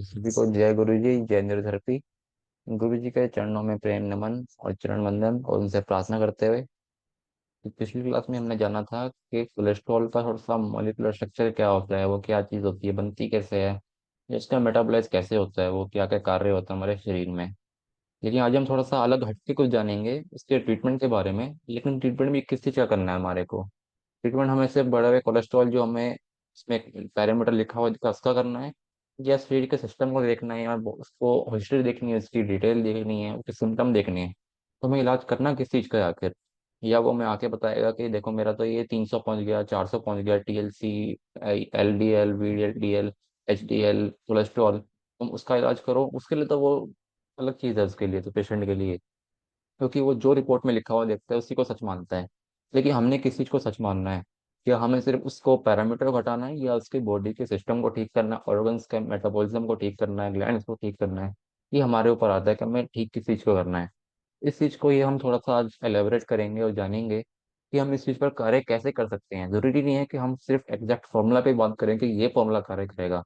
सभी को जय गुरु जी, जय निर्धरती। गुरु जी के चरणों में प्रेम नमन और चरण वंदन और उनसे प्रार्थना करते हुए पिछली क्लास में हमने जाना था कि कोलेस्ट्रॉल का थोड़ा सा मॉलिक्यूलर स्ट्रक्चर क्या होता है, वो क्या चीज़ होती है, बनती कैसे है, इसका मेटाबोलाइज कैसे होता है, वो क्या क्या कार्य होता है हमारे शरीर में। लेकिन आज हम थोड़ा सा अलग हटके कुछ जानेंगे इसके ट्रीटमेंट के बारे में। लेकिन ट्रीटमेंट भी किस चीज़ का करना है हमारे को? ट्रीटमेंट हमें सिर्फ बढ़े हुए कोलेस्ट्रॉल जो हमें इसमें पैरामीटर लिखा हुआ है उसका करना है, या शरीर के सिस्टम को देखना है, या उसको हिस्ट्री देखनी है, उसकी डिटेल देखनी है, उसके सिम्टम देखने हैं। तो हमें इलाज करना किस चीज़ का है आखिर? या वो मैं आके बताएगा कि देखो मेरा तो ये 300 पहुंच गया, 400 पहुंच गया, TLC, LDL, VDL, HDL cholesterol, तुम उसका इलाज करो। उसके लिए तो वो अलग चीज़ है, उसके लिए तो पेशेंट के लिए, क्योंकि वो जो रिपोर्ट में लिखा हुआ देखता है उसी को सच मानता है। लेकिन हमने किस चीज़ को सच मानना है? क्या हमें सिर्फ उसको पैरामीटर घटाना है, या उसकी बॉडी के सिस्टम को ठीक करना है, ऑर्गन्स के मेटाबॉलिज्म को ठीक करना है, ग्लैंड्स को ठीक करना है? ये हमारे ऊपर आता है कि हमें ठीक किस चीज़ को करना है। इस चीज़ को ये हम थोड़ा सा आज एलेबरेट करेंगे और जानेंगे कि हम इस चीज़ पर कार्य कैसे कर सकते हैं। जरूरी नहीं है कि हम सिर्फ एग्जैक्ट फॉर्मूला पे बात करें कि ये फॉर्मूला कार्य करेगा,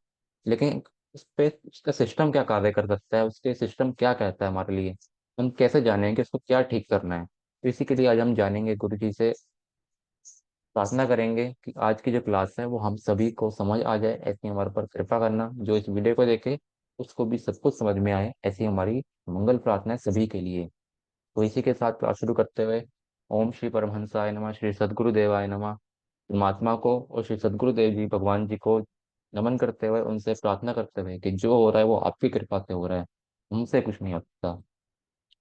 लेकिन उस पे उसका सिस्टम क्या कार्य कर सकता है, उसके सिस्टम क्या कहता है हमारे लिए, हम कैसे जानेंगे इसको क्या ठीक करना है। तो इसी के लिए आज हम जानेंगे, गुरु जी से प्रार्थना करेंगे कि आज की जो क्लास है वो हम सभी को समझ आ जाए, ऐसी हमारे पर कृपा करना। जो इस वीडियो को देखे उसको भी सब कुछ समझ में आए, ऐसी हमारी मंगल प्रार्थना है सभी के लिए। तो इसी के साथ क्लास शुरू करते हुए, ओम श्री परमहंसाय नमः, श्री सद्गुरुदेवाय नमः, परमात्मा को और श्री सद्गुरुदेव जी भगवान जी को नमन करते हुए उनसे प्रार्थना करते हुए कि जो हो रहा है वो आपकी कृपा से हो रहा है, हमसे कुछ नहीं होता।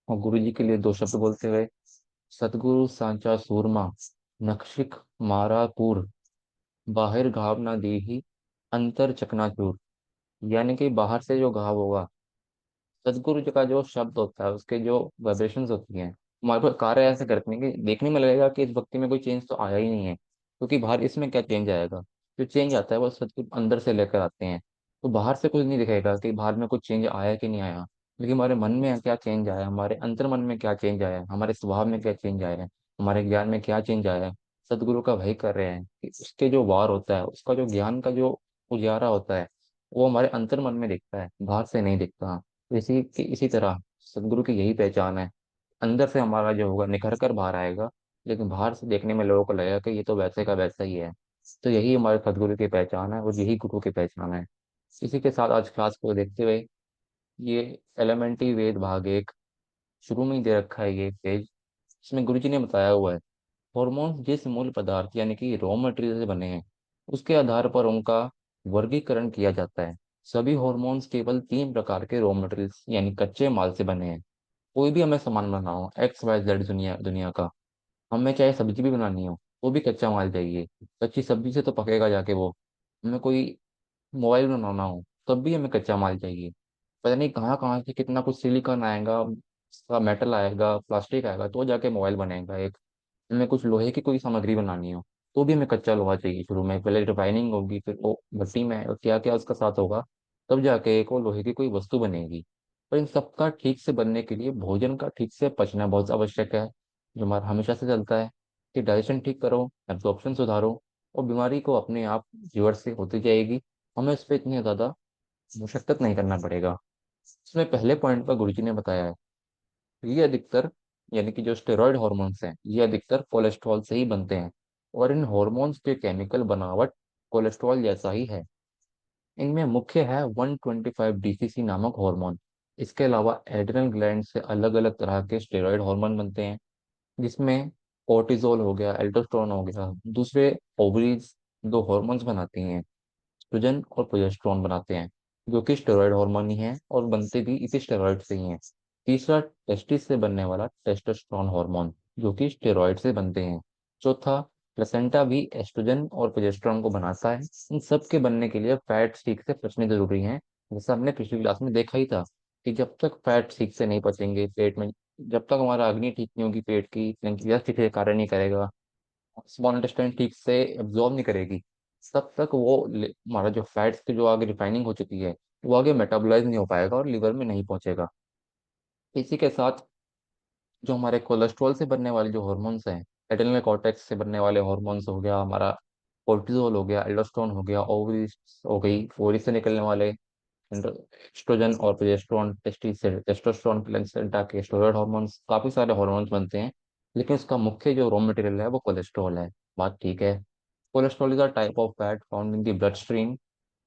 और गुरु जी के लिए दो शब्द बोलते हुए, सतगुरु सांचा सूरमा, नखशिख मारा पूर, बाहिर घाव ना दीही, अंतर चकनाचूर। यानी कि बाहर से जो घाव होगा, सदगुरु जी का जो शब्द होता है उसके जो वाइब्रेशंस होती हैं हमारे पर कार्य ऐसे करते हैं कि देखने में लगेगा कि इस भक्ति में कोई चेंज तो आया ही नहीं है, क्योंकि बाहर इसमें क्या चेंज आएगा? जो चेंज आता है वो सदगुरु अंदर से लेकर आते हैं। तो बाहर से कुछ नहीं दिखेगा कि बाहर में कुछ चेंज आया कि नहीं आया, लेकिन हमारे मन में क्या चेंज आया, हमारे अंतर मन में क्या चेंज आया, हमारे स्वभाव में क्या चेंज आया है, हमारे ज्ञान में क्या चेंज आया है, सदगुरु का वही कर रहे हैं कि उसके जो वार होता है, उसका जो ज्ञान का जो उजारा होता है, वो हमारे अंतर मन में दिखता है, बाहर से नहीं दिखता। तो इसी तरह सदगुरु की यही पहचान है। अंदर से हमारा जो होगा निखर कर बाहर आएगा, लेकिन बाहर से देखने में लोगों को लगेगा कि ये तो वैसे का वैसा ही है। तो यही हमारे सदगुरु की पहचान है और यही गुरु की पहचान है। इसी के साथ आज क्लास को देखते हुए, ये एलिमेंट्री वेद भाग एक शुरू में ही दे रखा है ये पेज। इसमें गुरु जी ने बताया हुआ है, हॉर्मोन्स जिस मूल पदार्थ यानी कि रॉ मटेरियल से बने हैं उसके आधार पर उनका वर्गीकरण किया जाता है। सभी हॉर्मोन्स केवल तीन प्रकार के रॉ मटेरियल्स यानी कच्चे माल से बने हैं। कोई भी हमें सामान बनाना हो, XYZ दुनिया दुनिया का, हमें चाहे सब्जी भी बनानी हो वो भी कच्चा माल चाहिए। कच्ची सब्जी से तो पकेगा जाके वो। हमें कोई मोबाइल बनाना हो तब भी हमें कच्चा माल चाहिए। पता नहीं कहाँ कहाँ से कितना कुछ सिलिकॉन आएगा, मेटल आएगा, प्लास्टिक आएगा, तो जाके मोबाइल बनेगा एक। हमें कुछ लोहे की कोई सामग्री बनानी हो तो भी हमें कच्चा लोहा चाहिए। शुरू में पहले रिफाइनिंग होगी, फिर वो भट्टी में और क्या क्या उसका साथ होगा, तब जाके एक वो लोहे की कोई वस्तु बनेगी। पर इन सबका ठीक से बनने के लिए भोजन का ठीक से पचना बहुत आवश्यक है, जो हमारा हमेशा से चलता है कि डाइजेशन ठीक करो, एब्जॉर्प्शन सुधारो, और बीमारी को अपने आप रिवर्स से होती जाएगी। हमें इस पर इतनी ज़्यादा मुशक्कत नहीं करना पड़ेगा। इसमें पहले पॉइंट पर गुरुजी ने बताया है, ये अधिकतर यानी कि जो स्टेरॉयड हॉर्मोन्स हैं ये अधिकतर कोलेस्ट्रॉल से ही बनते हैं, और इन हॉर्मोन्स के केमिकल बनावट कोलेस्ट्रॉल जैसा ही है। इनमें मुख्य है 125 DCC नामक हार्मोन। इसके अलावा एड्रिनल ग्लैंड से अलग अलग तरह के स्टेरॉयड हार्मोन बनते हैं, जिसमें कोर्टिजोल हो गया, एल्डोस्टेरोन हो गया। दूसरे ओवरीज दो हार्मोन्स बनाती हैं, एस्ट्रोजन और प्रोजेस्टेरोन बनाते हैं, जो कि स्टेरॉयड हार्मोन ही हैं और बनते भी इसी स्टेरॉयड से ही हैं। तीसरा टेस्टिस से बनने वाला टेस्टोस्टेरोन हार्मोन, जो कि स्टेरॉयड से बनते हैं। चौथा प्लेसेंटा भी एस्ट्रोजन और प्रोजेस्टेरोन को बनाता है। इन सब के बनने के लिए फैट ठीक से पचने जरूरी हैं। जैसा हमने पिछली क्लास में देखा ही था कि जब तक फैट ठीक से नहीं पचेंगे पेट में, जब तक हमारा अग्नि ठीक नहीं होगी पेट की, पेंक्रियास ठीक से कार्य नहीं करेगा, स्मॉल इंटेस्टाइन ठीक से एब्जॉर्ब नहीं करेगी, तब तक वो हमारा जो फैट्स की जो आगे रिफाइनिंग हो चुकी है वो आगे मेटाबोलाइज नहीं हो पाएगा और लिवर में नहीं पहुंचेगा। इसी के साथ जो हमारे कोलेस्ट्रॉल से बनने वाले जो हॉर्मोन्स हैं, एड्रेनल कॉर्टेक्स से बनने वाले हॉर्मोन्स हो गया हमारा, कोर्टिजोल हो गया, एल्डोस्टेरोन हो गया, ओवरी हो गई, ओवरी से निकलने वाले एस्ट्रोजन और प्रोजेस्टेरोन, टेस्टोस्टेरोन, प्लेसेंटा के स्टेरॉयड हार्मोन्स, काफी सारे हार्मोन्स बनते हैं। लेकिन उसका मुख्य जो रॉ मटेरियल है वो कोलेस्ट्रॉल है। बात ठीक है। Cholesterol is a type of fat found in the blood stream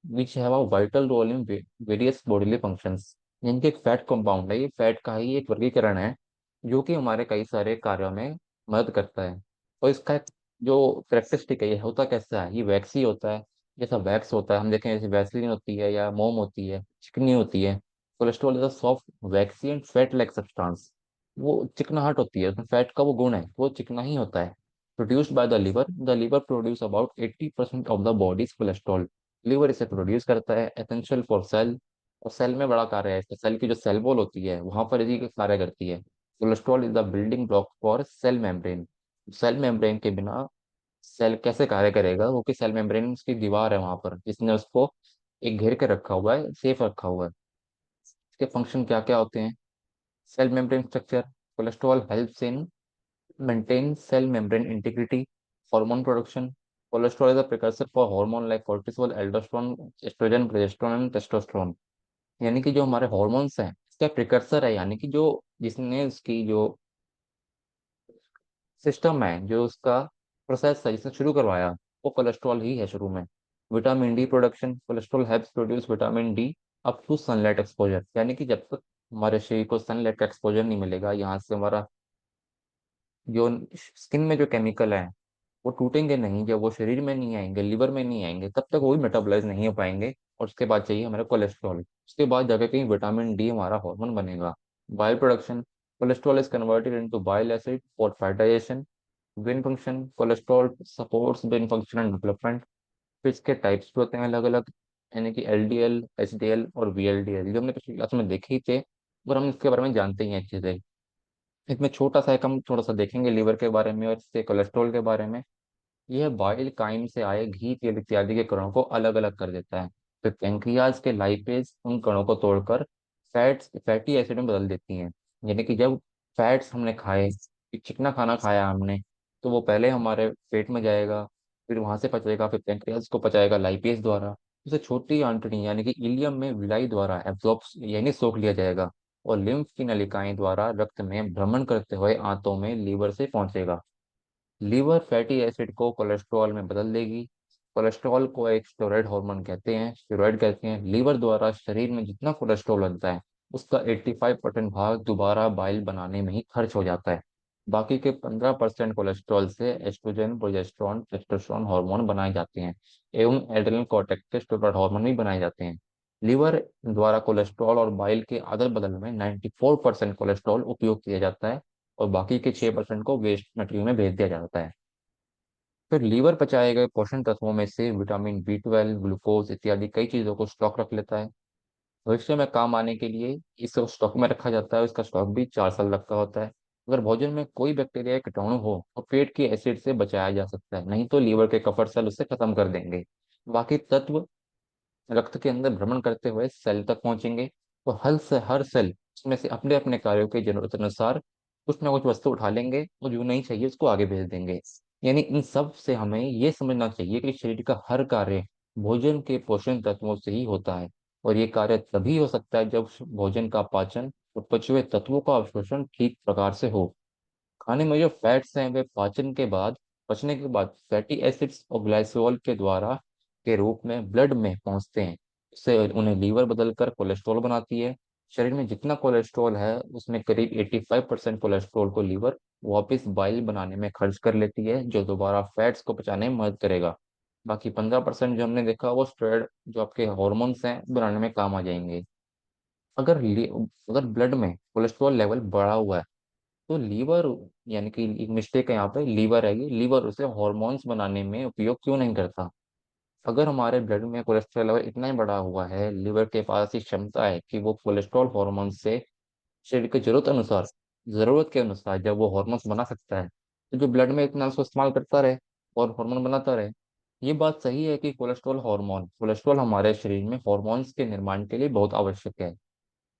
which have a vital role in various bodily functions. यानी कि एक फैट कंपाउंड है, ये फैट का ही एक वर्गीकरण है जो कि हमारे कई सारे कार्यों में मदद करता है। और इसका एक जो करेक्टरिस्टिक है, ये होता कैसा है, ये वैक्सी होता है। जैसा वैक्स होता है, हम देखें जैसे वैसलीन होती है या मोम होती है, चिकनी होती है। Cholesterol is a soft vaccine and fat like substance. वो चिकनाहट होती है, उसमें फैट का वो गुण है, वो चिकना ही होता है। Produced by the liver produce about 80% of the body's cholesterol. Liver इसे प्रोड्यूस करता है, एसेंशियल फॉर सेल। और सेल में बड़ा कार्य है इसका, सेल की जो सेल वॉल होती है वहां पर यदि कार्य करती है। Cholesterol is the building block for cell membrane. Cell membrane के बिना सेल कैसे कार्य करेगा, वो कि सेल मेम्ब्रेन उसकी दीवार है वहां पर जिसने उसको एक घेर के रखा हुआ है, सेफ रखा हुआ है। इसके फंक्शन क्या क्या होते हैं? Cell membrane structure. Cholesterol helps in maintain cell membrane integrity. Hormone production. Cholesterol is a precursor for hormone like cortisol, aldosterone, oestrogen, progesterone and testosterone. यानी कि जो हमारे हॉर्मोन्स हैं इसका प्रिकर्सर है, यानी कि जो जिसने उसकी जो सिस्टम है, जो उसका प्रोसेस है, जिसने शुरू करवाया, वो कोलेस्ट्रॉल ही है शुरू में। Vitamin D production. Cholesterol helps produce vitamin D up to sunlight exposure. यानी कि जब तक हमारे शरीर को सनलाइट का एक्सपोजर नहीं मिलेगा, यहाँ से हमारा जो स्किन में जो केमिकल है वो टूटेंगे नहीं, जब वो शरीर में नहीं आएंगे, लिवर में नहीं आएंगे, तब तक वो भी मेटाबोलाइज नहीं हो पाएंगे। और उसके बाद चाहिए हमारा कोलेस्ट्रॉल, उसके बाद जाके कहीं विटामिन डी हमारा हार्मोन बनेगा। Bile production. Cholesterol is converted into bile acid for fatization. Brain function. Cholesterol supports brain function and development. फिर इसके टाइप्स भी होते हैं अलग अलग, यानी कि एलडीएल, एचडीएल और वीएलडीएल, जो हमने पिछली क्लास में देखे ही थे और हम इसके बारे में जानते ही हैं अच्छे से। इसमें छोटा सा एक हम थोड़ा सा देखेंगे लीवर के बारे में और इससे कोलेस्ट्रॉल के बारे में। यह बाइल काइम से आए घी, तेल इत्यादि के कणों को अलग अलग कर देता है। फिर पेंक्रियाज के लाइपेज उन कणों को तोड़कर फैटी एसिड में बदल देती हैं। यानी कि जब फैट्स हमने खाए, चिकना खाना खाया हमने, तो वो पहले हमारे पेट में जाएगा, फिर वहां से पचेगा, फिर पेंक्रियाज को पचाएगा लाइपेज द्वारा। उसे छोटी आंतड़ी यानी कि इलियम में विलाई द्वारा एब्जॉर्ब यानी सोख लिया जाएगा। और लिम्फ की नलिकाएं द्वारा रक्त में भ्रमण करते हुए आंतों में लीवर से पहुंचेगा। लीवर फैटी एसिड को कोलेस्ट्रॉल में बदल देगी। कोलेस्ट्रॉल को एक स्टेरॉयड कहते हैं। लीवर द्वारा शरीर में जितना कोलेस्ट्रॉल बनता है उसका 85% भाग दोबारा बाइल बनाने में ही खर्च हो जाता है। बाकी के 15% कोलेस्ट्रॉल से एस्ट्रोजन, प्रोजेस्टेरोन, टेस्टोस्टेरोन हार्मोन बनाए जाते हैं एवं एड्रेनल कॉर्टेक्स के स्टेरॉयड हार्मोन भी बनाए जाते हैं। लीवर द्वारा कोलेस्ट्रॉल और बाइल के अदल बदल में 94% कोलेस्ट्रॉल उपयोग किया जाता है और बाकी के 6% को वेस्ट मटेरियल में भेज दिया जाता है। फिर लीवर पचाए गए पोषण तत्वों में से विटामिन बी 12, ग्लूकोज इत्यादि कई चीजों को स्टॉक रख लेता है। भविष्य में काम आने के लिए इसको स्टॉक में रखा जाता है, इसका स्टॉक भी 4 साल तक का होता है। अगर भोजन में कोई बैक्टीरिया या कीटाणु हो तो पेट की एसिड से बचाया जा सकता है, नहीं तो लीवर के कफर सेल उसे खत्म कर देंगे। बाकी तत्व रक्त के अंदर भ्रमण करते हुए सेल तक पहुंचेंगे और हर सेल उसमें से अपने अपने कार्यों की जरूरत अनुसार कुछ ना कुछ वस्तु उठा लेंगे और जो नहीं चाहिए उसको आगे भेज देंगे। यानी इन सब से हमें ये समझना चाहिए कि शरीर का हर कार्य भोजन के पोषण तत्वों से ही होता है। और ये कार्य तभी हो सकता है जब भोजन का पाचन और पचे हुए तत्वों का अवशोषण ठीक प्रकार से हो। खाने में जो फैट्स हैं वे पचने के बाद फैटी एसिड्स और ग्लाइकोल के द्वारा के रूप में ब्लड में पहुंचते हैं। इससे उन्हें लीवर बदलकर कोलेस्ट्रॉल बनाती है। शरीर में जितना कोलेस्ट्रॉल है उसमें करीब 85% कोलेस्ट्रॉल को लीवर वापस बाइल बनाने में खर्च कर लेती है, जो दोबारा फैट्स को पचाने में मदद करेगा। बाकी 15% जो हमने देखा वो स्टेरॉयड जो आपके हॉर्मोन्स हैं बनाने में काम आ जाएंगे। अगर अगर ब्लड में कोलेस्ट्रॉल लेवल बढ़ा हुआ है तो लीवर, यानी कि एक मिस्टेक है यहाँ पे, लीवर है ये, लीवर उसे हॉर्मोन्स बनाने में उपयोग क्यों नहीं करता? अगर हमारे ब्लड में कोलेस्ट्रॉल लेवल इतना ही बढ़ा हुआ है, लीवर के पास ही क्षमता है कि वो कोलेस्ट्रॉल हार्मोन से शरीर की जरूरत के अनुसार जब वो हार्मोन्स बना सकता है, तो जो ब्लड में इतना उसको इस्तेमाल करता रहे और हार्मोन बनाता रहे। ये बात सही है कि कोलेस्ट्रॉल हमारे शरीर में हार्मोन्स के निर्माण के लिए बहुत आवश्यक है।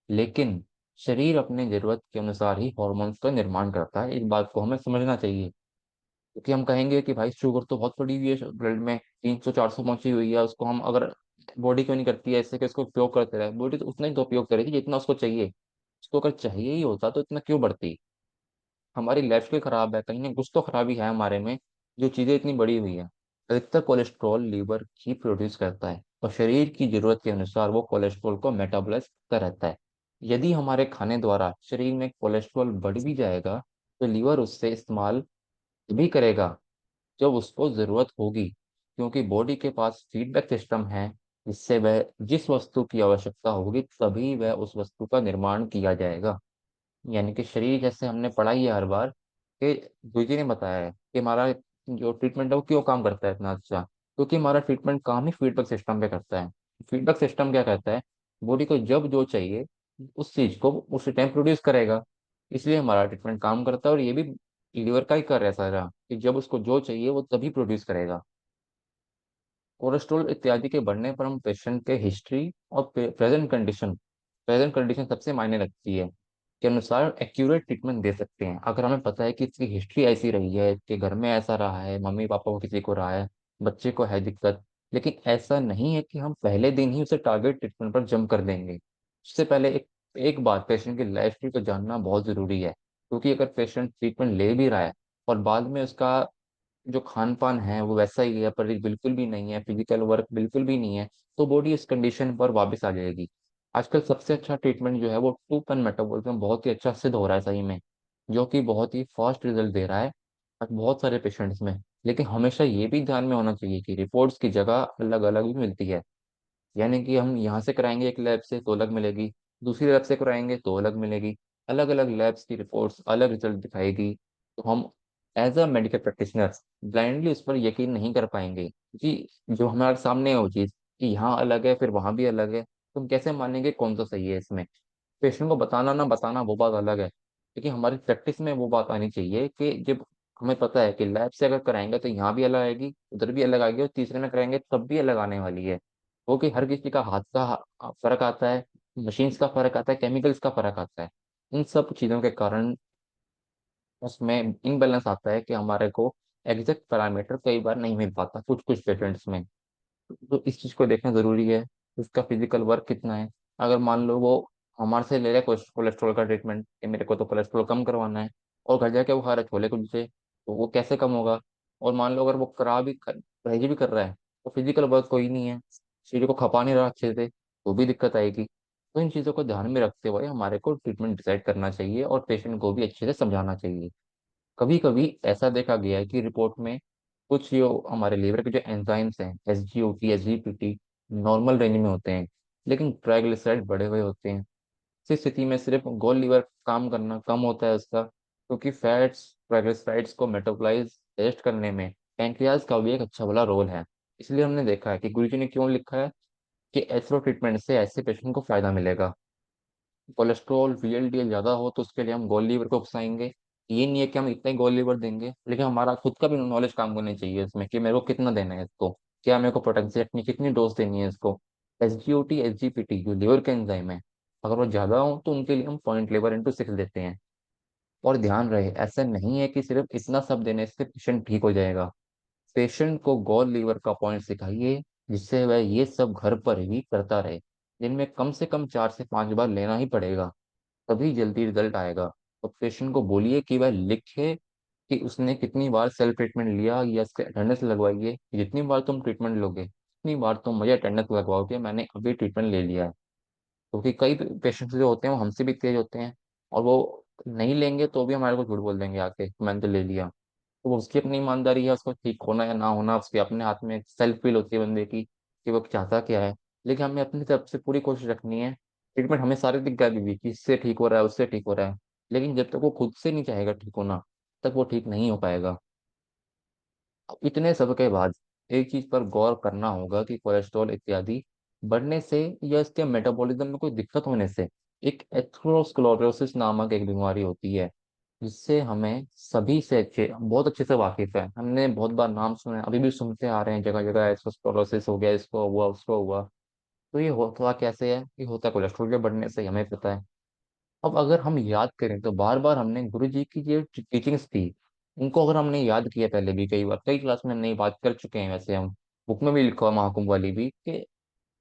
लेकिन शरीर अपने जरूरत के अनुसार ही हॉर्मोन्स का निर्माण करता है, इस बात को हमें समझना चाहिए। क्योंकि हम कहेंगे कि भाई शुगर तो बहुत बढ़ी हुई है ब्लड में, 300 400 पहुंची हुई है, उसको हम अगर बॉडी क्यों नहीं करती है ऐसे कि उसको उपयोग करते रहे? बॉडी तो उतना ही तो उपयोग करेगी जितना उसको चाहिए। उसको अगर चाहिए ही होता तो इतना क्यों बढ़ती? हमारी लाइफस्टाइल खराब है, कहीं ना कुछ तो खराबी है हमारे में, जो चीजें इतनी बड़ी हुई है। अधिकतर कोलेस्ट्रॉल लीवर ही प्रोड्यूस करता है और शरीर की जरूरत के अनुसार वो कोलेस्ट्रॉल को मेटाबॉलाइज करता रहता है। यदि हमारे खाने द्वारा शरीर में कोलेस्ट्रॉल बढ़ भी जाएगा तो लीवर उससे इस्तेमाल भी करेगा जब उसको जरूरत होगी, क्योंकि बॉडी के पास फीडबैक सिस्टम है जिससे वह जिस वस्तु की आवश्यकता होगी तभी वह उस वस्तु का निर्माण किया जाएगा। यानी कि शरीर, जैसे हमने पढ़ा ही है हर बार, कि गुरुजी ने बताया है कि हमारा जो ट्रीटमेंट है वो क्यों काम करता है इतना अच्छा, क्योंकि हमारा ट्रीटमेंट काम ही फीडबैक सिस्टम पे करता है। फीडबैक सिस्टम क्या कहता है? बॉडी को जब जो चाहिए उस चीज को उस टाइम प्रोड्यूस करेगा। इसलिए हमारा ट्रीटमेंट काम करता है, और ये भी लीवर का ही कर है सारा, कि जब उसको जो चाहिए वो तभी प्रोड्यूस करेगा। कोलेस्ट्रॉल इत्यादि के बढ़ने पर हम पेशेंट के हिस्ट्री और प्रेजेंट कंडीशन सबसे मायने रखती है, के अनुसार एक्यूरेट ट्रीटमेंट दे सकते हैं। अगर हमें पता है कि इसकी हिस्ट्री ऐसी रही है कि घर में ऐसा रहा है, मम्मी पापा को किसी को रहा है, बच्चे को है दिक्कत, लेकिन ऐसा नहीं है कि हम पहले दिन ही उसे टारगेट ट्रीटमेंट पर जंप कर देंगे। उससे पहले एक एक बात, पेशेंट की लाइफ स्टाइल को जानना बहुत जरूरी है, क्योंकि अगर पेशेंट ट्रीटमेंट ले भी रहा है और बाद में उसका जो खान पान है वो वैसा ही है, पर बिल्कुल भी नहीं है, फिजिकल वर्क बिल्कुल भी नहीं है, तो बॉडी इस कंडीशन पर वापस आ जाएगी। आजकल सबसे अच्छा ट्रीटमेंट जो है वो 2 पन मेटाबॉलिज्म बहुत ही अच्छा सिद्ध हो रहा है सही में, जो कि बहुत ही फास्ट रिजल्ट दे रहा है और बहुत सारे पेशेंट्स में। लेकिन हमेशा ये भी ध्यान में होना चाहिए कि रिपोर्ट्स की जगह अलग अलग भी मिलती है। यानी कि हम यहाँ से कराएंगे एक लैब से तो अलग मिलेगी, दूसरी लैब से कराएंगे तो अलग मिलेगी। अलग अलग लैब्स की रिपोर्ट्स अलग रिजल्ट दिखाएगी, तो हम as a medical practitioner blindly उस पर यकीन नहीं कर पाएंगे, क्योंकि जो हमारे सामने है वो चीज़ कि यहाँ अलग है फिर वहाँ भी अलग है, तो हम कैसे मानेंगे कौन सा सही है इसमें? पेशेंट को बताना ना बताना वो बात अलग है, लेकिन हमारी प्रैक्टिस में वो बात आनी चाहिए कि जब हमें पता है कि लैब से अगर कराएंगे तो यहाँ भी अलग आएगी, उधर भी अलग आएगी, और तीसरे में कराएंगे तब भी अलग आने वाली है। वो कि हर किसी का हाथ का फर्क आता है, मशीन्स का फर्क आता है, केमिकल्स का फर्क आता है। इन सब चीज़ों के कारण उसमें इनबैलेंस आता है कि हमारे को एग्जैक्ट पैरामीटर कई बार नहीं मिल पाता कुछ कुछ पेशेंट्स में। तो इस चीज को देखना जरूरी है, उसका फिजिकल वर्क कितना है। अगर मान लो वो हमारे से ले रहा है कोलेस्ट्रॉल का ट्रीटमेंट कि मेरे को तो कोलेस्ट्रॉल कम करवाना है, और घर जाके वो खा रहा है छोले कुलचे, तो वो कैसे कम होगा? और मान लो अगर वो परहेज भी कर रहा है, तो फिजिकल वर्क कोई नहीं है, शरीर को खपा नहीं रहा अच्छे से, तो भी दिक्कत आएगी। तो इन चीज़ों को ध्यान में रखते हुए हमारे को ट्रीटमेंट डिसाइड करना चाहिए और पेशेंट को भी अच्छे से समझाना चाहिए। कभी कभी ऐसा देखा गया है कि रिपोर्ट में कुछ जो हमारे लीवर के जो एंजाइम्स हैं, SGOT SGPT, नॉर्मल रेंज में होते हैं, लेकिन ट्राइग्लिसराइड बढ़े हुए होते हैं। इस स्थिति में सिर्फ गोल लीवर काम करना कम होता है उसका, क्योंकि फैट्स ट्राइग्लिसराइड्स को मेटाबॉलाइज टेस्ट करने में पैंक्रियाज का भी एक अच्छा बड़ा रोल है। इसलिए हमने देखा है कि गुरुजी ने क्यों लिखा है कि एथरो ट्रीटमेंट से ऐसे पेशेंट को फायदा मिलेगा। कोलेस्ट्रॉल VLDL ज्यादा हो तो उसके लिए हम गोल लीवर को उकसाएंगे। ये नहीं है कि हम इतना ही गोल लीवर देंगे, लेकिन हमारा खुद का भी नॉलेज काम करनी चाहिए इसमें कि मेरे को कितना देना है इसको, क्या मेरे को पोटेंशियल अपनी कितनी डोज देनी है इसको। SGOT SGPT जो लीवर के एंजाइम है, अगर वो ज्यादा हो तो उनके लिए हम 0.लीवर/6 देते हैं। और ध्यान रहे, ऐसा नहीं है कि सिर्फ इतना सब देने से पेशेंट ठीक हो जाएगा। पेशेंट को गॉल लीवर का पॉइंट सिखाइए जिससे वह ये सब घर पर ही करता रहे। दिन में कम से कम 4 से 5 बार लेना ही पड़ेगा, तभी जल्दी रिजल्ट आएगा। तो पेशेंट को बोलिए कि वह लिखे कि उसने कितनी बार सेल्फ ट्रीटमेंट लिया या इसके अटेंडेंस लगवाइए। जितनी बार तुम ट्रीटमेंट लोगे उतनी बार तुम मुझे अटेंडेंस लगवाओगे मैंने अभी ट्रीटमेंट ले लिया है। क्योंकि कई पेशेंट्स जो होते हैं वो हमसे भी तेज होते हैं, और वो नहीं लेंगे तो भी हमारे को झूठ बोल देंगे आके कि मैंने तो ले लिया। तो वो उसकी अपनी ईमानदारी है, उसको ठीक होना या ना होना उसके अपने हाथ में। सेल्फ फील होती है बंदे की कि वो चाहता क्या है। लेकिन हमें अपनी तरफ से पूरी कोशिश रखनी है। ट्रीटमेंट हमें सारे दिख गए भी कि इससे ठीक हो रहा है उससे ठीक हो रहा है, लेकिन जब तक वो खुद से नहीं चाहेगा ठीक होना तब वो ठीक नहीं हो पाएगा। अब इतने सब के बाद एक चीज पर गौर करना होगा कि कोलेस्ट्रॉल इत्यादि बढ़ने से या इसके मेटाबॉलिज्म में कोई दिक्कत होने से एक एथेरोस्क्लेरोसिस नामक एक बीमारी होती है, जिससे हमें सभी से अच्छे बहुत अच्छे से वाकिफ है। हमने बहुत बार नाम सुना है, अभी भी सुनते आ रहे हैं जगह जगह, एथेरोस्क्लेरोसिस हो गया, इसको हुआ उसको हुआ। तो ये होता कैसे है? ये होता कोलेस्ट्रॉल के बढ़ने से, हमें पता है। अब अगर हम याद करें तो बार बार हमने गुरु जी की जो टीचिंग्स थी उनको अगर हमने याद किया, पहले भी कई बार कई क्लास में हमने ये बात कर चुके हैं, वैसे हम बुक में भी लिखा हुआ महाकुंभ वाली भी, कि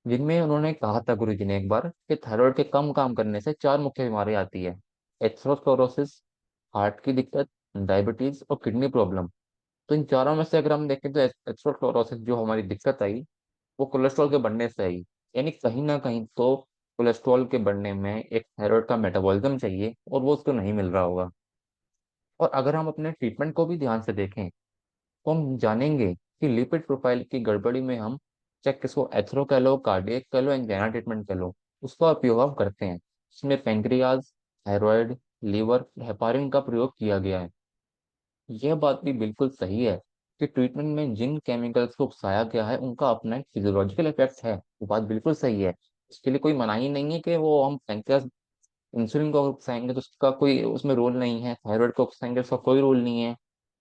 जिनमें उन्होंने कहा था गुरु जी ने एक बार कि थायराइड के कम काम करने से चार मुख्य बीमारियां आती है: एथेरोस्क्लेरोसिस, हार्ट की दिक्कत, डायबिटीज और किडनी प्रॉब्लम। तो इन चारों में से अगर हम देखें तो एथेरोस्क्लेरोसिस जो हमारी दिक्कत आई वो कोलेस्ट्रॉल के बढ़ने से आई। यानी कहीं ना कहीं तो कोलेस्ट्रॉल के बढ़ने में एक थायराइड का मेटाबॉलिज्म चाहिए और वो उसको नहीं मिल रहा होगा। और अगर हम अपने ट्रीटमेंट को भी ध्यान से देखें तो हम जानेंगे कि लिपिड प्रोफाइल की गड़बड़ी में हम, चाहे किसको एथरो कह लो, कार्डियक कह लो, एंजाइना ट्रीटमेंट कह लो, उसका उपयोग हम करते हैं। इसमें पेंक्रियाज, थायराइड, लीवर, हेपारिन का प्रयोग किया गया है। यह बात भी बिल्कुल सही है कि ट्रीटमेंट में जिन केमिकल्स को उकसाया गया है उनका अपना एक फिजियोलॉजिकल इफेक्ट है। वो बात बिल्कुल सही है। इसके लिए कोई मनाही नहीं है कि वो हम पेंक्रियास इंसुलिन को उकसाएंगे तो उसका कोई उसमें रोल नहीं है, थायराइड को उकसाएंगे उसका कोई रोल नहीं है,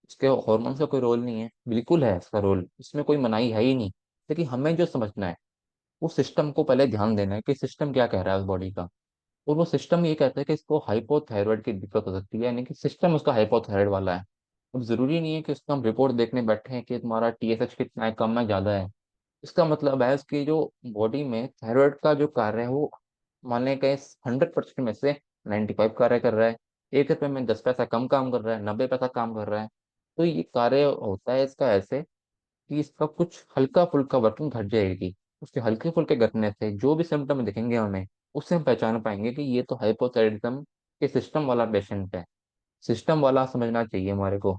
उसके हार्मोन्स का कोई रोल नहीं है। बिल्कुल है इसका रोल, इसमें कोई मनाही है ही नहीं। लेकिन हमें जो समझना है वो सिस्टम को पहले ध्यान देना है कि सिस्टम क्या कह रहा है उस बॉडी का। और वो सिस्टम ये कहता है कि इसको हाइपोथायरॉयड की दिक्कत हो सकती है, यानी कि सिस्टम उसका हाइपोथायरॉयड वाला है। अब जरूरी नहीं है कि उसका हम रिपोर्ट देखने बैठे हैं कि तुम्हारा टीएसएच कितना है, कम है, ज्यादा है। इसका मतलब है उसकी जो बॉडी में थायराइड का जो कार्य है वो माने गए 100% में से 95 कार्य कर रहा है। 1 रुपए में 10 पैसा कम काम कर रहा है, 90 पैसा काम कर रहा है। तो ये कार्य होता है इसका ऐसे कि इसका कुछ हल्का फुल्का वर्किंग घट जाएगी। उसके हल्के फुल्के घटने से जो भी सिम्टम दिखेंगे हमें, उससे हम पहचान पाएंगे कि ये तो हाइपोथायराइडिज्म के सिस्टम वाला पेशेंट है। सिस्टम वाला समझना चाहिए हमारे को।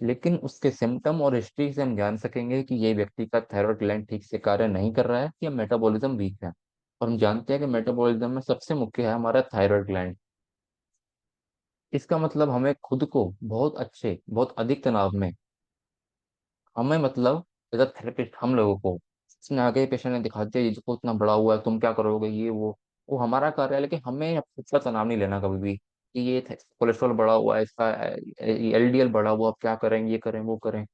लेकिन उसके सिम्टम और हिस्ट्री से हम जान सकेंगे कि ये व्यक्ति का थायराइड ग्लैंड ठीक से कार्य नहीं कर रहा है या मेटाबॉलिज्म वीक है। और हम जानते हैं कि मेटाबॉलिज्म में सबसे मुख्य है हमारा थायराइड ग्लैंड। इसका मतलब हमें खुद को बहुत अच्छे, बहुत अधिक तनाव में, हमें मतलब एज अ थेरेपिस्ट हम लोगों को, इसने आगे पेशेंट ने दिखा दिया ये देखो इतना बड़ा हुआ है, तुम क्या करोगे, ये वो हमारा कार्य है। लेकिन हमें खुद का तनाव नहीं लेना कभी भी कि ये कोलेस्ट्रॉल बढ़ा हुआ है, इसका एलडीएल बढ़ा हुआ, अब क्या करें, ये करें वो करें।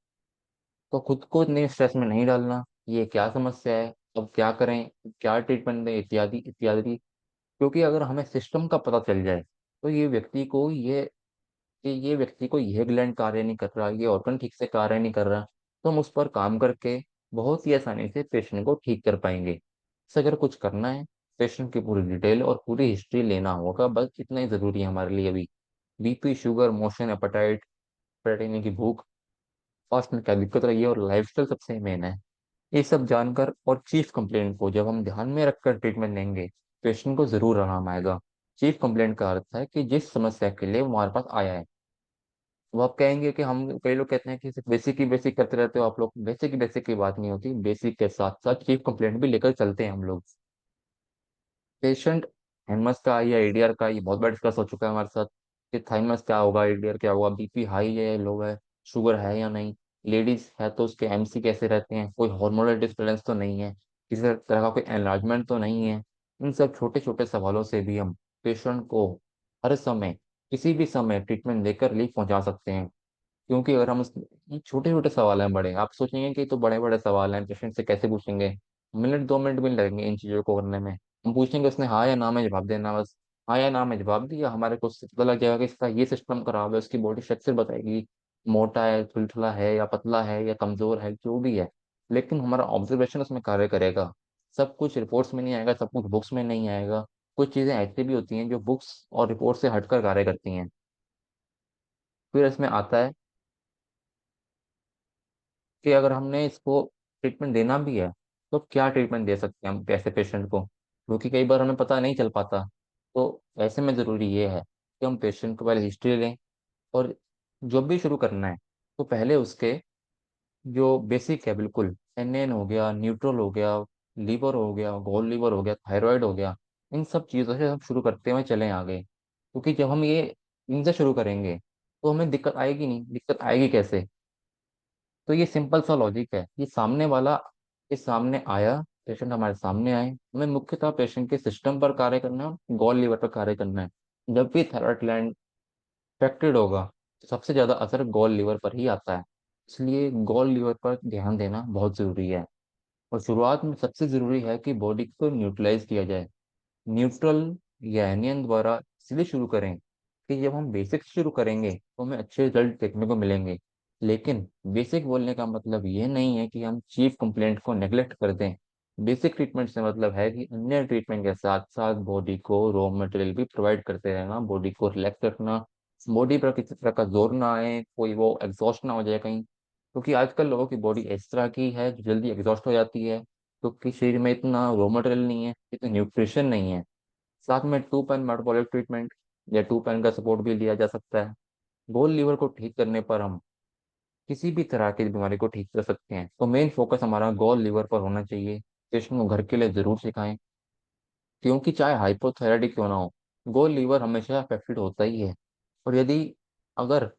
तो खुद को इतने स्ट्रेस में नहीं डालना, ये क्या समस्या है, अब क्या करें, क्या ट्रीटमेंट दें, इत्यादि इत्यादि। क्योंकि अगर हमें सिस्टम का पता चल जाए तो ये व्यक्ति को ये कि ये व्यक्ति को यह ग्लैंड कार्य नहीं कर रहा, ये ऑर्गन ठीक से कार्य नहीं कर रहा, तो हम उस पर काम करके बहुत ही आसानी से पेशेंट को ठीक कर पाएंगे। इससे अगर कुछ करना है, पेशेंट की पूरी डिटेल और पूरी हिस्ट्री लेना होगा, बस इतना ही जरूरी है हमारे लिए अभी। बीपी, शुगर, मोशन, एपेटाइट, पेट की भूख, फास्ट में क्या दिक्कत रही है और लाइफस्टाइल सबसे मेन है। ये सब जानकर और चीफ कंप्लेंट को जब हम ध्यान में रखकर ट्रीटमेंट देंगे, पेशेंट को जरूर आराम आएगा। चीफ कंप्लेंट का अर्थ है कि जिस समस्या के लिए वो हमारे पास आया है। वो आप कहेंगे कि हम, कई लोग कहते हैं कि सिर्फ बेसिक ही बेसिक करते रहते हो आप लोग। बेसिक ही बेसिक की बात नहीं होती, बेसिक के साथ साथ चीफ कंप्लेंट भी लेकर चलते हैं हम लोग। पेशेंट थाइमस का या एडीआर का, ये बहुत बार डिस्कस हो चुका है हमारे साथ कि थाइमस क्या होगा, एडीआर क्या होगा, बीपी हाई है या लो है, शुगर है या नहीं, लेडीज है तो उसके एमसी कैसे रहते हैं, कोई हार्मोनल डिस्टर्बेंस तो नहीं है, किसी तरह का कोई एनलार्जमेंट तो नहीं है। इन सब छोटे छोटे सवालों से भी हम पेशेंट को हर समय, किसी भी समय ट्रीटमेंट देकर रिलीफ पहुंचा सकते हैं। क्योंकि अगर हम ये छोटे छोटे सवाल हैं, बड़े आप सोचेंगे कि ये तो बड़े बड़े सवाल हैं, पेशेंट से कैसे पूछेंगे, मिनट 2 मिनट भी नहीं लगेंगे इन चीजों को करने में। हम पूछेंगे उसने हाँ या ना में जवाब देना बस। हाँ या ना में जवाब दिया, हमारे को उससे पता लग जाएगा कि इसका ये सिस्टम खराब है, उसकी बॉडी स्ट्रक्चर बताएगी, मोटा है, थुलथुला है या पतला है या कमजोर है, जो भी है। लेकिन हमारा ऑब्जर्वेशन उसमें कार्य करेगा। सब कुछ रिपोर्ट्स में नहीं आएगा, सब कुछ बुक्स में नहीं आएगा। कुछ चीजें ऐसी भी होती हैं जो बुक्स और रिपोर्ट से हटकर कार्य करती हैं। फिर इसमें आता है कि अगर हमने इसको ट्रीटमेंट देना भी है तो क्या ट्रीटमेंट दे सकते हैं हम ऐसे पेशेंट को, क्योंकि कई बार हमें पता नहीं चल पाता। तो ऐसे में ज़रूरी ये है कि हम पेशेंट को पहले हिस्ट्री लें। और जब भी शुरू करना है तो पहले उसके जो बेसिक है बिल्कुल, एन हो गया, न्यूट्रल हो गया, लीवर हो गया, गोल लीवर हो गया, थायराइड हो गया, इन सब चीज़ों से हम शुरू करते हुए चलें आगे। क्योंकि जब हम ये इनसे शुरू करेंगे तो हमें दिक्कत आएगी नहीं। दिक्कत आएगी कैसे? तो ये सिंपल सा लॉजिक है। ये सामने वाला, ये सामने आया, पेशेंट हमारे सामने आए, हमें मुख्यतः पेशेंट के सिस्टम पर कार्य करना है, गॉल लीवर पर कार्य करना है। जब भी थायराइड ग्लैंड अफेक्टेड होगा तो सबसे ज्यादा असर गॉल लीवर पर ही आता है। इसलिए गॉल लीवर पर ध्यान देना बहुत जरूरी है। और शुरुआत में सबसे जरूरी है कि बॉडी को न्यूट्रलाइज किया जाए। न्यूट्रल या एनियन द्वारा इसलिए शुरू करें कि जब हम बेसिक से शुरू करेंगे तो हमें अच्छे रिजल्ट देखने को मिलेंगे। लेकिन बेसिक बोलने का मतलब ये नहीं है कि हम चीफ कंप्लेंट को नेग्लेक्ट कर दें। बेसिक ट्रीटमेंट से मतलब है कि अन्य ट्रीटमेंट के साथ साथ बॉडी को रॉ मटेरियल भी प्रोवाइड करते रहना, बॉडी को रिलैक्स रखना, बॉडी पर किसी तरह का जोर ना आए, कोई वो एग्जॉस्ट ना हो जाए कहीं, क्योंकि आजकल लोगों की बॉडी इस तरह की है जो जल्दी एग्जॉस्ट हो जाती है, क्योंकि शरीर में इतना रॉ मटेरियल नहीं है, इतना न्यूट्रिशन नहीं है। साथ में टू पैन मेटाबॉलिक ट्रीटमेंट या टू पैन का सपोर्ट भी लिया जा सकता है। गोल लीवर को ठीक करने पर हम किसी भी तरह की बीमारी को ठीक कर सकते हैं, तो मेन फोकस हमारा गोल लीवर पर होना चाहिए। पेशेंट को घर के लिए जरूर सिखाएं, क्योंकि चाहे हाइपोथायराइड क्यों ना हो, गोल लीवर हमेशा अफेक्टेड होता ही है। और यदि अगर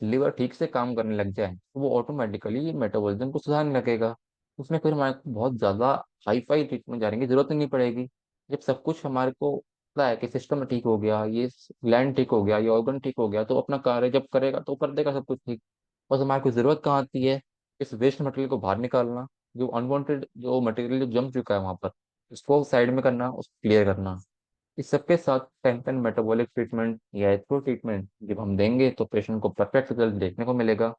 लीवर ठीक से काम करने लग जाए तो वो ऑटोमेटिकली मेटाबॉलिज्म को सुधारने लगेगा। उसमें फिर हमारे को बहुत ज्यादा हाई फाई ट्रीटमेंट जाने की जरूरत ही नहीं पड़ेगी। जब सब कुछ हमारे को पता है कि सिस्टम ठीक हो गया, ये ग्लैंड ठीक हो गया, ये ऑर्गन ठीक हो गया, तो अपना कार्य जब करेगा तो कर देगा सब कुछ ठीक। बस हमारे को जरूरत कहाँ आती है, इस वेस्ट मटेरियल को बाहर निकालना, जो अनवांटेड जो मटेरियल जो जम चुका है वहां पर, उसको साइड में करना, उसको क्लियर करना। इस सबके साथ टेम्पन मेटाबॉलिक ट्रीटमेंट या एथ्रो ट्रीटमेंट जब हम देंगे तो पेशेंट को परफेक्ट रिजल्ट देखने को मिलेगा।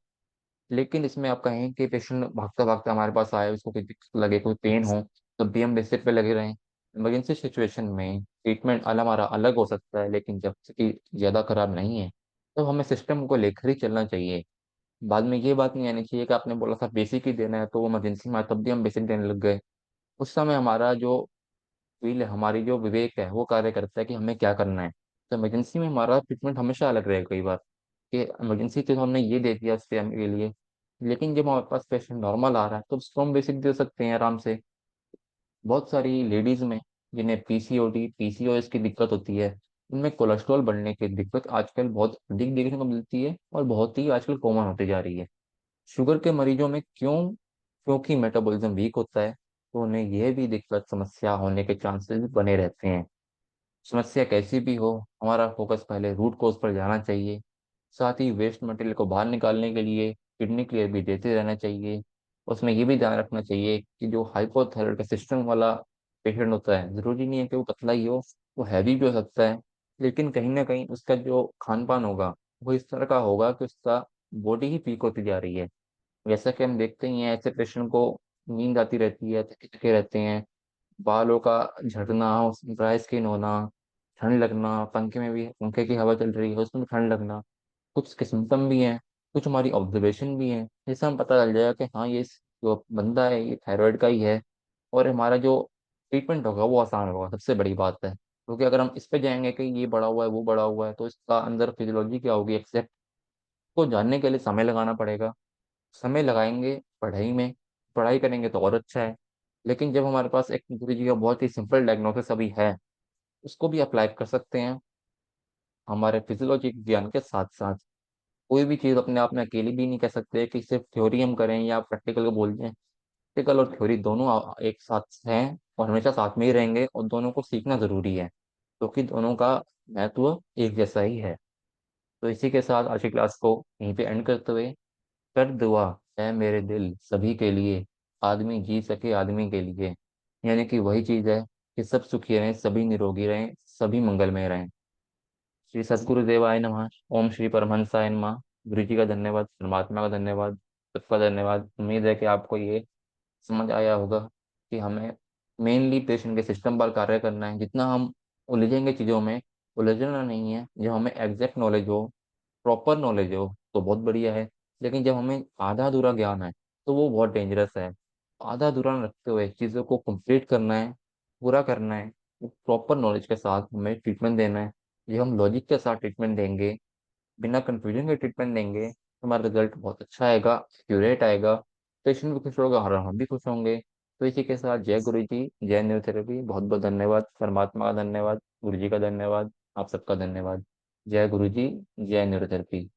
लेकिन इसमें आप कहें कि पेशेंट भागता भागता हमारे पास आए, उसको कोई दिक्कत लगे, कोई पेन हो, तब भी हम बिस्तर पे लगे रहें। इमरजेंसी सिचुएशन में ट्रीटमेंट हमारा अलग हो सकता है, लेकिन जब स्थिति ज्यादा खराब नहीं है तो हमें सिस्टम को लेकर ही चलना चाहिए। बाद में ये बात नहीं आनी चाहिए कि आपने बोला था बेसिक ही देना है तो वो इमरजेंसी में आया, तब भी हम बेसिक देने लग गए। उस समय हमारा जो फील है, हमारी जो विवेक है, वो कार्य करता है कि हमें क्या करना है। तो इमरजेंसी में हमारा ट्रीटमेंट हमेशा अलग रहेगा कई बार, कि इमरजेंसी तो हमने ये दे दिया उससे हमें के लिए, लेकिन जब हमारे पास पेशेंट नॉर्मल आ रहा है तो उसको हम बेसिक दे सकते हैं आराम से। बहुत सारी लेडीज में जिन्हें पीसीओडी पीसीओएस की दिक्कत होती है, उनमें कोलेस्ट्रॉल बढ़ने की दिक्कत आजकल बहुत अधिक देखने को मिलती है और बहुत ही आजकल कॉमन होती जा रही है। शुगर के मरीजों में क्यों? क्योंकि मेटाबॉलिज्म वीक होता है, तो उन्हें यह भी दिक्कत समस्या होने के चांसेस बने रहते हैं। समस्या कैसी भी हो, हमारा फोकस पहले रूट कॉज पर जाना चाहिए। साथ ही वेस्ट मटेरियल को बाहर निकालने के लिए किडनी क्लियर भी देते रहना चाहिए। उसमें ये भी ध्यान रखना चाहिए कि जो हाइपोथायराइड का सिस्टम वाला पेशेंट होता है, जरूरी नहीं है कि वो पतला ही हो, वो हैवी भी हो सकता है, लेकिन कहीं ना कहीं उसका जो खान पान होगा वो इस तरह का होगा कि उसका बॉडी ही वीक होती जा रही है। जैसा कि हम देखते ही हैं, ऐसे पेशेंट को नींद आती रहती है, थके थके रहते हैं, बालों का झड़ना, ड्राई स्किन होना, ठंड लगना, पंखे में भी पंखे की हवा चल रही है उसमें भी ठंड लगना, कुछ के सिम्टम भी हैं, कुछ हमारी ऑब्जर्वेशन भी हैं, जिससे हम पता चल जाएगा कि हाँ ये जो बंदा है ये थायराइड का ही है। और हमारा जो ट्रीटमेंट होगा वो आसान होगा, सबसे बड़ी बात है, क्योंकि अगर हम इस पे जाएंगे कि ये बड़ा हुआ है वो बड़ा हुआ है, तो इसका अंदर फिजियोलॉजी क्या होगी एग्जैक्ट को जानने के लिए समय लगाना पड़ेगा। समय लगाएंगे पढ़ाई में, पढ़ाई करेंगे तो और अच्छा है। लेकिन जब हमारे पास एक गुरु जी का बहुत ही सिंपल डायग्नोसिस अभी है, उसको भी अप्लाई कर सकते हैं हमारे फिजियोलॉजी ज्ञान के साथ साथ। कोई भी चीज़ अपने आप में अकेली भी नहीं कह सकते कि सिर्फ थ्योरी हम करें या प्रैक्टिकल को बोल दें। प्रैक्टिकल और थ्योरी दोनों एक साथ हैं और हमेशा साथ में ही रहेंगे, और दोनों को सीखना जरूरी है, क्योंकि दोनों का महत्व एक जैसा ही है। तो इसी के साथ आज की क्लास को यहीं पे एंड करते हुए, कर दुआ है मेरे दिल सभी के लिए, आदमी जी सके आदमी के लिए, यानी कि वही चीज है कि सब सुखी रहें, सभी निरोगी रहें, सभी मंगलमय रहें। श्री सद्गुरु देवाय नमः। ओम श्री परमहंसाय नमः। गुरु जी का धन्यवाद, परमात्मा का धन्यवाद, सबका धन्यवाद। उम्मीद है कि आपको ये समझ आया होगा कि हमें मेनली पेशेंट के सिस्टम पर कार्य करना है। जितना हम उलझेंगे चीज़ों में, उलझना नहीं है। जब हमें एग्जैक्ट नॉलेज हो, प्रॉपर नॉलेज हो तो बहुत बढ़िया है, लेकिन जब हमें आधा अधूरा ज्ञान है तो वो बहुत डेंजरस है। आधा अधूरा न रखते हुए चीज़ों को कंप्लीट करना है, पूरा करना है। प्रॉपर नॉलेज के साथ हमें ट्रीटमेंट देना है। जब हम लॉजिक के साथ ट्रीटमेंट देंगे, बिना कंफ्यूजन के ट्रीटमेंट देंगे, तो हमारा रिजल्ट बहुत अच्छा आएगा, एक्यूरेट आएगा। पेशेंट भी खुश होगा और हम भी खुश होंगे। तो इसी के साथ जय गुरु जी, जय न्यूरोथेरेपी। बहुत बहुत धन्यवाद, परमात्मा का धन्यवाद, गुरु जी का धन्यवाद, आप सबका धन्यवाद। जय गुरु जी, जय न्यूरोथेरेपी।